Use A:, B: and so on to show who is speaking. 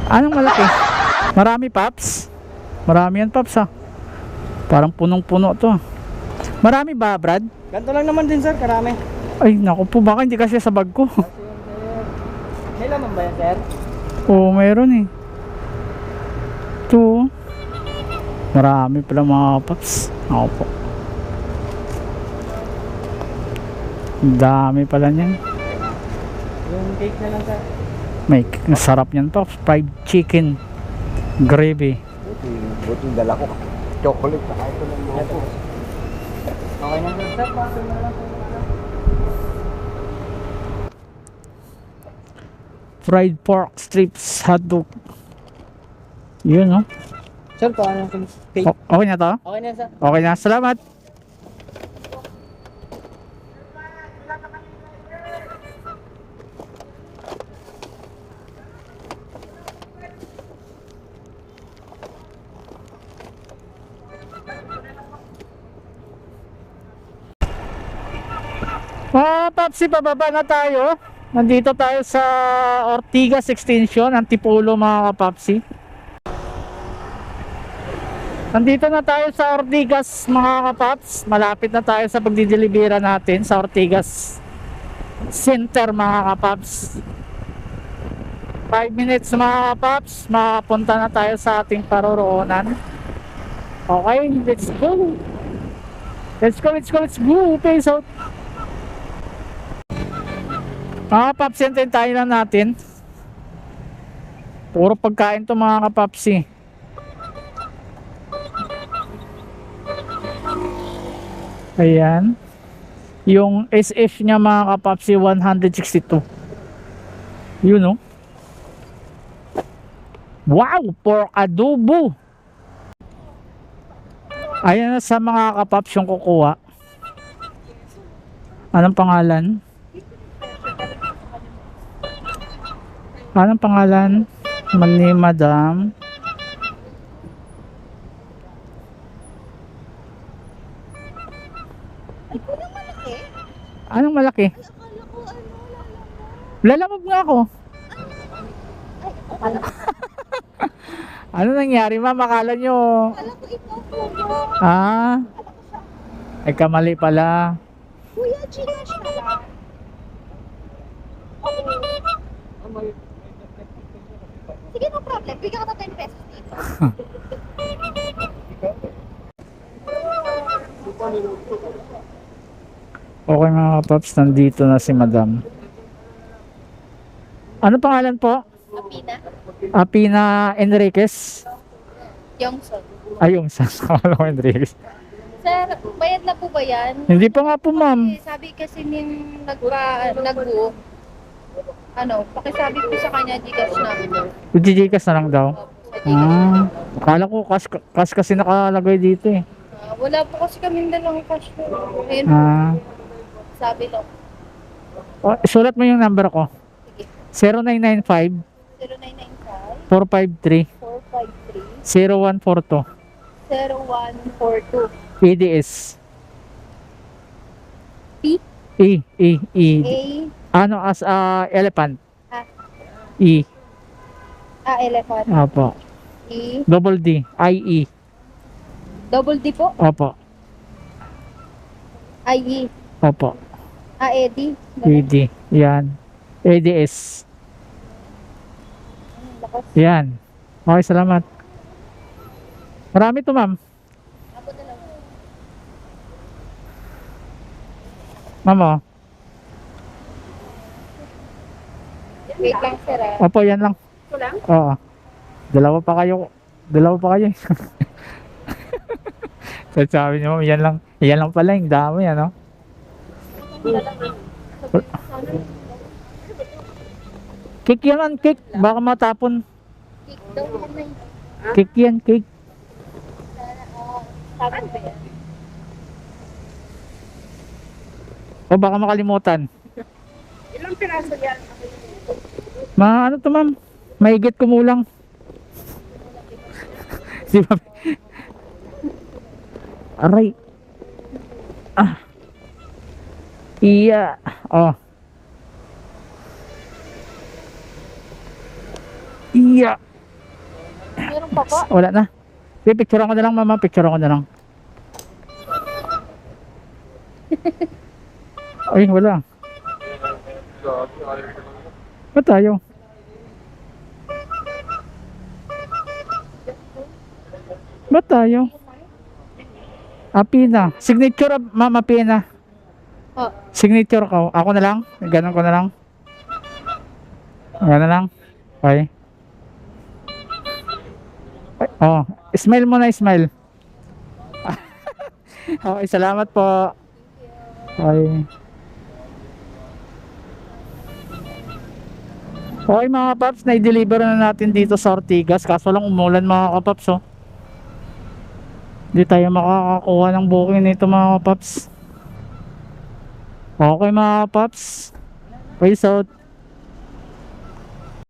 A: Anong malaki? Marami, Paps? Marami yan, Paps, ha? Parang punong-puno to. Marami ba, Brad?
B: Ganito lang naman din sir, karami.
A: Ay, naku po, baka hindi kasi sa bag ko.
B: May laman ba yan sir?
A: Oo, meron eh. Ito. Marami pala mga Paps. Ako po. Ang dami pala niyan.
B: Yung cake na lang sir.
A: May sarap niyan, Paps. Fried chicken gravy.
C: Buti dala ko. Chocolate na kahit lang mo.
B: Ito. Okay na sir, pasok na lang.
A: Fried pork strips hotdog. Yun, no?
B: Sir, paano yung cake?
A: Okay na to?
B: Okay na sir.
A: Okay na. Salamat. Papsi, pababa na tayo. Nandito tayo sa Ortigas Extension, Antipolo mga kapapsi. Nandito na tayo sa Ortigas mga kapaps. Malapit na tayo sa pagdidelibera natin sa Ortigas Center mga kapaps. 5 minutes mga kapaps, mapunta na tayo sa ating paroroonan. Okay, let's go. Let's go, let's go, let's go. Peace out. Mga kapaps, hintayin tayo lang natin. Puro pagkain to mga kapapsi. Ayan. Yung SF nya mga kapapsi 162. Yun, no? Wow! Pork adobo! Ayan na sa mga kapaps yung kukuha. Anong pangalan? Anong pangalan? Ni Madam. Anong malaki? Lalamog nga ako. Ano nangyari, ma'am? Akala nyo? Ah, ay kamali pala.
D: Kuya, Gcash na lang. Sige, no problem. Bigyan ka na 10 pesos dito.
A: Okay mga kapaps, nandito na si Madam. Ano pangalan po?
D: Apina?
A: Apina Enriquez?
D: Yongson.
A: Ayong sa Enriquez.
D: Sir, bayad na po ba yan?
A: Hindi pa nga po, ma'am.
D: Sabi kasi ning nag-book, pakisabi po sa kanya Gcash number.
A: Gigikas na lang daw.
D: Sa Gcash.
A: Akala ko cash kasi nakalagay dito eh.
D: Wala po kasi kami dalang cash po. Ayun, sabi lang.
A: Sulat mo yung number ko.
D: Sige.
A: 0995
D: 0995
A: 453
D: 453
A: 0142
D: 0142
A: EDS.
D: P
A: E.
D: A
A: Ano as elephant?
D: Ah.
A: E.
D: Elephant.
A: Opo.
D: E
A: Double D. IE.
D: double D po.
A: Opo.
D: IE.
A: Opo.
D: ED.
A: ED. Yan. ADS.
D: Lakas.
A: Yan. Okay, salamat. Marami to, ma'am.
D: Ako na lang.
A: Ma'am, oh.
D: Wait lang sir ah.
A: Opo, yan lang.
D: Ito lang?
A: Oo. Dalawa pa kayo. Sabi niyo, ma'am, yan lang pala yung dami, ano? Cake yan, cake. Baka matapon.
D: Cake daw yan na yun.
A: Cake yan, cake.
D: Sabi ba yan?
A: O baka makalimutan.
D: Ilang piraso yan?
A: Ano to, ma'am? Mahigit kumulang. Di ba? Aray. Iya. Oh. Iya.
D: Meron pa ba?
A: Wala na. Picture ko na lang, mama. Picture ko na lang. Ay, wala. Ba't tayo? Ba't tayo? Pina. Signature, mama, Pina.
D: Oh,
A: Signature ko. Ako na lang. Ganun ko na lang. Ganun na lang. Okay. Ay, oh, smile mo na, smile. Okay, salamat po. Okay. Okay mga paps, na-deliver na natin dito sa Ortigas. Kaso lang umulan mga kapaps, oh. Hindi tayo makakakuha ng booking nito mga kapaps. Okay mga kapaps. Peace out.